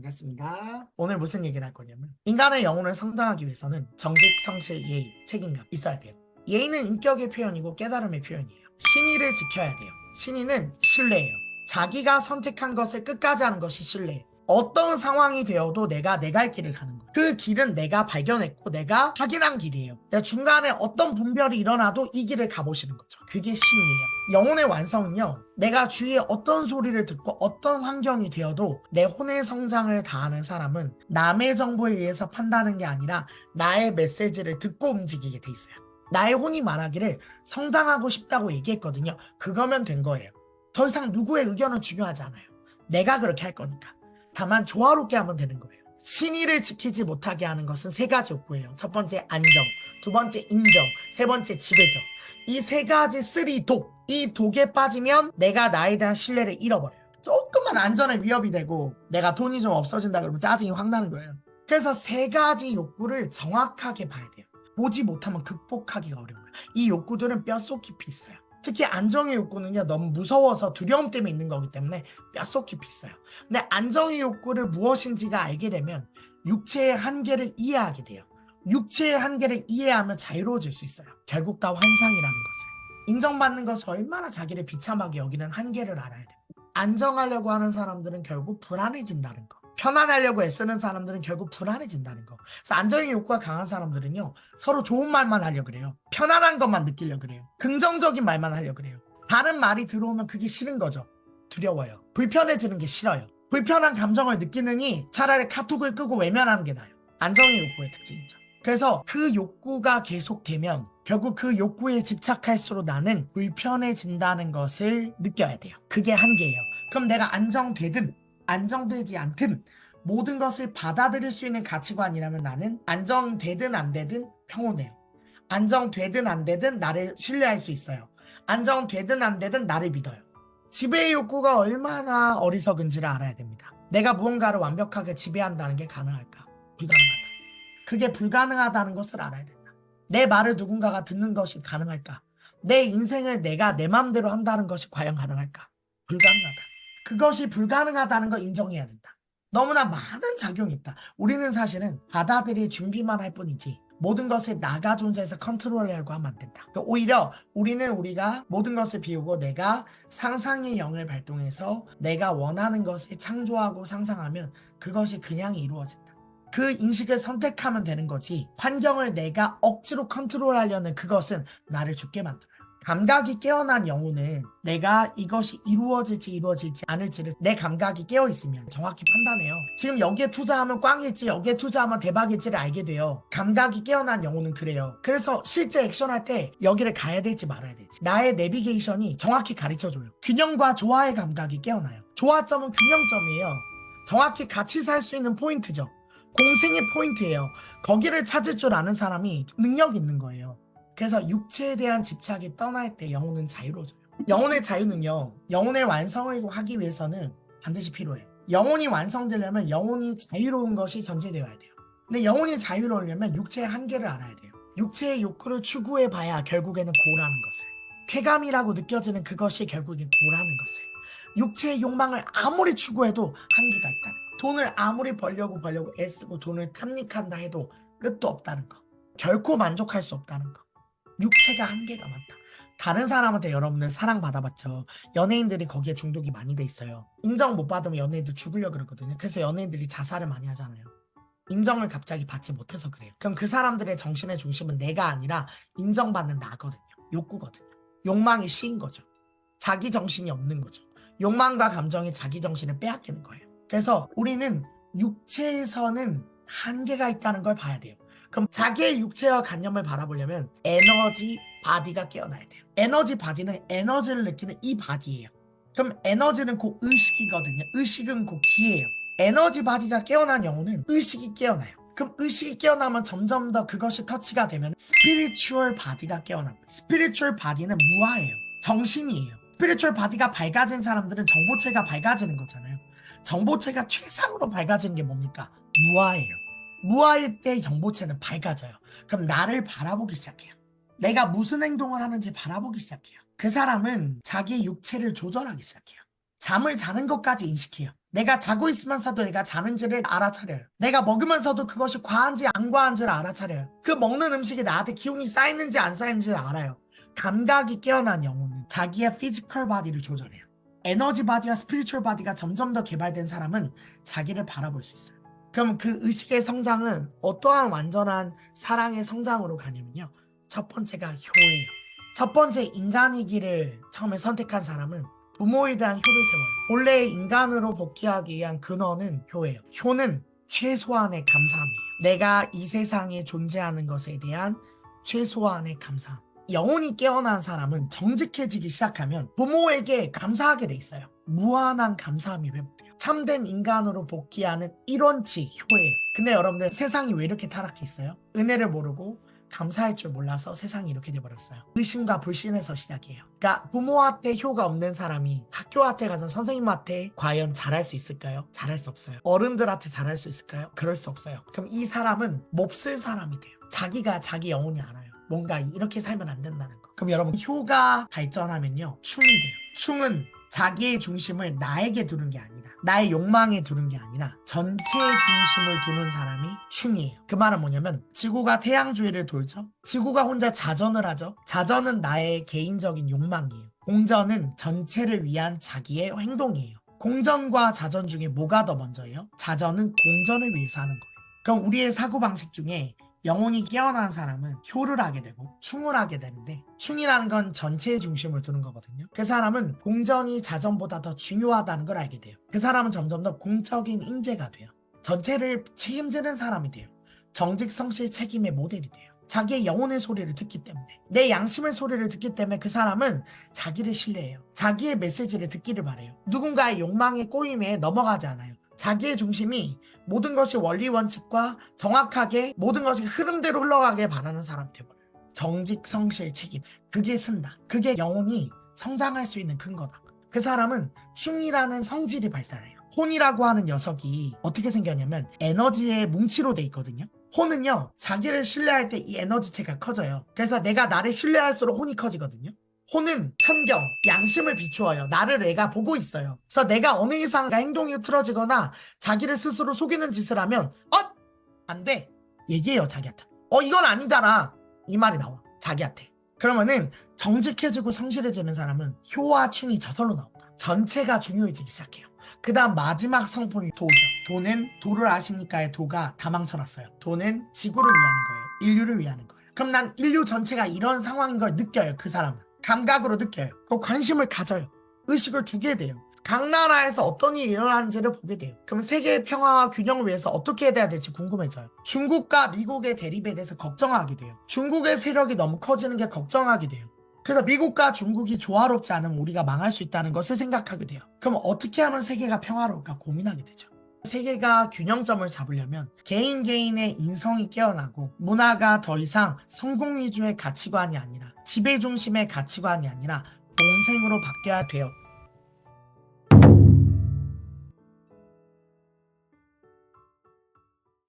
반갑습니다. 오늘 무슨 얘기를 할 거냐면 인간의 영혼을 성장하기 위해서는 정직, 성실, 예의, 책임감 있어야 돼요. 예의는 인격의 표현이고 깨달음의 표현이에요. 신의를 지켜야 돼요. 신의는 신뢰예요. 자기가 선택한 것을 끝까지 하는 것이 신뢰예요. 어떤 상황이 되어도 내가 내 갈 길을 가는 거예요. 그 길은 내가 발견했고 내가 확인한 길이에요. 내가 중간에 어떤 분별이 일어나도 이 길을 가보시는 거죠. 그게 신이에요. 영혼의 완성은요, 내가 주위에 어떤 소리를 듣고 어떤 환경이 되어도 내 혼의 성장을 다하는 사람은 남의 정보에 의해서 판단하는 게 아니라 나의 메시지를 듣고 움직이게 돼 있어요. 나의 혼이 말하기를 성장하고 싶다고 얘기했거든요. 그거면 된 거예요. 더 이상 누구의 의견은 중요하지 않아요. 내가 그렇게 할 거니까. 다만 조화롭게 하면 되는 거예요. 신의를 지키지 못하게 하는 것은 세 가지 욕구예요. 첫 번째 안정, 두 번째 인정, 세 번째 지배적. 이 세 가지 쓰리 독. 이 독에 빠지면 내가 나에 대한 신뢰를 잃어버려요. 조금만 안전에 위협이 되고 내가 돈이 좀 없어진다 그러면 짜증이 확 나는 거예요. 그래서 세 가지 욕구를 정확하게 봐야 돼요. 보지 못하면 극복하기가 어려워요. 이 욕구들은 뼛속 깊이 있어요. 특히 안정의 욕구는요, 너무 무서워서 두려움 때문에 있는 거기 때문에 뼛속 깊이 있어요. 근데 안정의 욕구를 무엇인지가 알게 되면 육체의 한계를 이해하게 돼요. 육체의 한계를 이해하면 자유로워질 수 있어요. 결국 다 환상이라는 것을. 인정받는 것이 얼마나 자기를 비참하게 여기는 한계를 알아야 돼요. 안정하려고 하는 사람들은 결국 불안해진다는 거. 편안하려고 애쓰는 사람들은 결국 불안해진다는 거. 그래서 안정의 욕구가 강한 사람들은요, 서로 좋은 말만 하려고 그래요. 편안한 것만 느끼려고 그래요. 긍정적인 말만 하려고 그래요. 다른 말이 들어오면 그게 싫은 거죠. 두려워요. 불편해지는 게 싫어요. 불편한 감정을 느끼느니 차라리 카톡을 끄고 외면하는 게 나아요. 안정의 욕구의 특징이죠. 그래서 그 욕구가 계속되면 결국 그 욕구에 집착할수록 나는 불편해진다는 것을 느껴야 돼요. 그게 한계예요. 그럼 내가 안정되든 안정되지 않든 모든 것을 받아들일 수 있는 가치관이라면 나는 안정되든 안 되든 평온해요. 안정되든 안 되든 나를 신뢰할 수 있어요. 안정되든 안 되든 나를 믿어요. 지배의 욕구가 얼마나 어리석은지를 알아야 됩니다. 내가 무언가를 완벽하게 지배한다는 게 가능할까? 불가능하다. 그게 불가능하다는 것을 알아야 된다. 내 말을 누군가가 듣는 것이 가능할까? 내 인생을 내가 내 마음대로 한다는 것이 과연 가능할까? 불가능하다. 그것이 불가능하다는 걸 인정해야 된다. 너무나 많은 작용이 있다. 우리는 사실은 받아들일 준비만 할 뿐이지 모든 것을 나가 존재해서 컨트롤하려고 하면 안 된다. 그러니까 오히려 우리가 모든 것을 비우고 내가 상상의 영을 발동해서 내가 원하는 것을 창조하고 상상하면 그것이 그냥 이루어진다. 그 인식을 선택하면 되는 거지, 환경을 내가 억지로 컨트롤하려는 그것은 나를 죽게 만들어요. 감각이 깨어난 영혼은 내가 이것이 이루어질지 않을지를 내 감각이 깨어있으면 정확히 판단해요. 지금 여기에 투자하면 꽝일지 여기에 투자하면 대박일지를 알게 돼요. 감각이 깨어난 영혼은 그래요. 그래서 실제 액션할 때 여기를 가야 될지 말아야 될지 나의 내비게이션이 정확히 가르쳐줘요. 균형과 조화의 감각이 깨어나요. 조화점은 균형점이에요. 정확히 같이 살 수 있는 포인트죠. 공생의 포인트예요. 거기를 찾을 줄 아는 사람이 능력 있는 거예요. 그래서 육체에 대한 집착이 떠날 때 영혼은 자유로워져요. 영혼의 자유는요, 영혼의 완성을 하기 위해서는 반드시 필요해요. 영혼이 완성되려면 영혼이 자유로운 것이 전제되어야 돼요. 근데 영혼이 자유로우려면 육체의 한계를 알아야 돼요. 육체의 욕구를 추구해 봐야 결국에는 고라는 것을, 쾌감이라고 느껴지는 그것이 결국엔 고라는 것을, 육체의 욕망을 아무리 추구해도 한계가 있다는 거. 돈을 아무리 벌려고 애쓰고 돈을 탐닉한다 해도 끝도 없다는 거. 결코 만족할 수 없다는 거. 육체가 한계가 많다. 다른 사람한테 여러분들 사랑받아봤죠. 연예인들이 거기에 중독이 많이 돼 있어요. 인정 못 받으면 연예인들 죽으려고 그러거든요. 그래서 연예인들이 자살을 많이 하잖아요. 인정을 갑자기 받지 못해서 그래요. 그럼 그 사람들의 정신의 중심은 내가 아니라 인정받는 나거든요. 욕구거든요. 욕망이 시인 거죠. 자기 정신이 없는 거죠. 욕망과 감정이 자기 정신을 빼앗기는 거예요. 그래서 우리는 육체에서는 한계가 있다는 걸 봐야 돼요. 그럼 자기의 육체와 관념을 바라보려면 에너지 바디가 깨어나야 돼요. 에너지 바디는 에너지를 느끼는 이 바디예요. 그럼 에너지는 곧 의식이거든요. 의식은 곧 기예요. 에너지 바디가 깨어난 영혼은 의식이 깨어나요. 그럼 의식이 깨어나면 점점 더 그것이 터치가 되면 스피리추얼 바디가 깨어납니다. 스피리추얼 바디는 무아예요. 정신이에요. 스피리추얼 바디가 밝아진 사람들은 정보체가 밝아지는 거잖아요. 정보체가 최상으로 밝아지는 게 뭡니까? 무아예요. 무아일 때 정보체는 밝아져요. 그럼 나를 바라보기 시작해요. 내가 무슨 행동을 하는지 바라보기 시작해요. 그 사람은 자기 육체를 조절하기 시작해요. 잠을 자는 것까지 인식해요. 내가 자고 있으면서도 내가 자는지를 알아차려요. 내가 먹으면서도 그것이 과한지 안 과한지를 알아차려요. 그 먹는 음식이 나한테 기운이 쌓이는지 안 쌓이는지를 알아요. 감각이 깨어난 영혼은 자기의 피지컬 바디를 조절해요. 에너지 바디와 스피리추얼 바디가 점점 더 개발된 사람은 자기를 바라볼 수 있어요. 그럼 그 의식의 성장은 어떠한 완전한 사랑의 성장으로 가냐면요. 첫 번째가 효예요. 첫 번째 인간이기를 처음에 선택한 사람은 부모에 대한 효를 세워요. 본래 인간으로 복귀하기 위한 근원은 효예요. 효는 최소한의 감사함이에요. 내가 이 세상에 존재하는 것에 대한 최소한의 감사함. 영혼이 깨어난 사람은 정직해지기 시작하면 부모에게 감사하게 돼 있어요. 무한한 감사함이 회복돼요. 참된 인간으로 복귀하는 1원칙 효예요. 근데 여러분들 세상이 왜 이렇게 타락해 있어요? 은혜를 모르고 감사할 줄 몰라서 세상이 이렇게 돼버렸어요. 의심과 불신에서 시작이에요. 그러니까 부모한테 효가 없는 사람이 학교한테 가서 선생님한테 과연 잘할 수 있을까요? 잘할 수 없어요. 어른들한테 잘할 수 있을까요? 그럴 수 없어요. 그럼 이 사람은 몹쓸 사람이 돼요. 자기가 자기 영혼이 알아요. 뭔가 이렇게 살면 안 된다는 거. 그럼 여러분 효가 발전하면요 충이 돼요. 충은 자기의 중심을 나에게 두는 게 아니라 나의 욕망에 두는 게 아니라 전체의 중심을 두는 사람이 충이에요. 그 말은 뭐냐면 지구가 태양 주위를 돌죠. 지구가 혼자 자전을 하죠. 자전은 나의 개인적인 욕망이에요. 공전은 전체를 위한 자기의 행동이에요. 공전과 자전 중에 뭐가 더 먼저예요? 자전은 공전을 위해서 하는 거예요. 그럼 우리의 사고방식 중에 영혼이 깨어난 사람은 효를 하게 되고 충을 하게 되는데 충이라는 건 전체의 중심을 두는 거거든요. 그 사람은 공전이 자전보다 더 중요하다는 걸 알게 돼요. 그 사람은 점점 더 공적인 인재가 돼요. 전체를 책임지는 사람이 돼요. 정직 성실 책임의 모델이 돼요. 자기의 영혼의 소리를 듣기 때문에 내 양심의 소리를 듣기 때문에 그 사람은 자기를 신뢰해요. 자기의 메시지를 듣기를 바래요. 누군가의 욕망의 꼬임에 넘어가지 않아요. 자기의 중심이 모든 것이 원리 원칙과 정확하게 모든 것이 흐름대로 흘러가길 바라는 사람이 되어버려요. 정직, 성실, 책임. 그게 쓴다. 그게 영혼이 성장할 수 있는 근거다. 그 사람은 충이라는 성질이 발달해요. 혼이라고 하는 녀석이 어떻게 생겼냐면 에너지의 뭉치로 돼 있거든요. 혼은요 자기를 신뢰할 때 이 에너지체가 커져요. 그래서 내가 나를 신뢰할수록 혼이 커지거든요. 혼은 천경, 양심을 비추어요. 나를 내가 보고 있어요. 그래서 내가 어느 이상 행동이 흐트러지거나 자기를 스스로 속이는 짓을 하면 안 돼. 얘기해요 자기한테. 이건 아니잖아. 이 말이 나와 자기한테. 그러면은 정직해지고 성실해지는 사람은 효와 충이 저절로 나온다. 전체가 중요해지기 시작해요. 그 다음 마지막 성품이 도죠. 도는 도를 아십니까의 도가 다 망쳐놨어요. 도는 지구를 위하는 거예요. 인류를 위하는 거예요. 그럼 난 인류 전체가 이런 상황인 걸 느껴요. 그 사람은. 감각으로 느껴요. 그 관심을 가져요. 의식을 두게 돼요. 각 나라에서 어떤 일이 일어나는지를 보게 돼요. 그럼 세계의 평화와 균형을 위해서 어떻게 해야 될지 궁금해져요. 중국과 미국의 대립에 대해서 걱정하게 돼요. 중국의 세력이 너무 커지는 게 걱정하게 돼요. 그래서 미국과 중국이 조화롭지 않으면 우리가 망할 수 있다는 것을 생각하게 돼요. 그럼 어떻게 하면 세계가 평화로울까 고민하게 되죠. 세계가 균형점을 잡으려면 개인의 인성이 깨어나고 문화가 더 이상 성공 위주의 가치관이 아니라 지배 중심의 가치관이 아니라 동생으로 바뀌어야 돼요.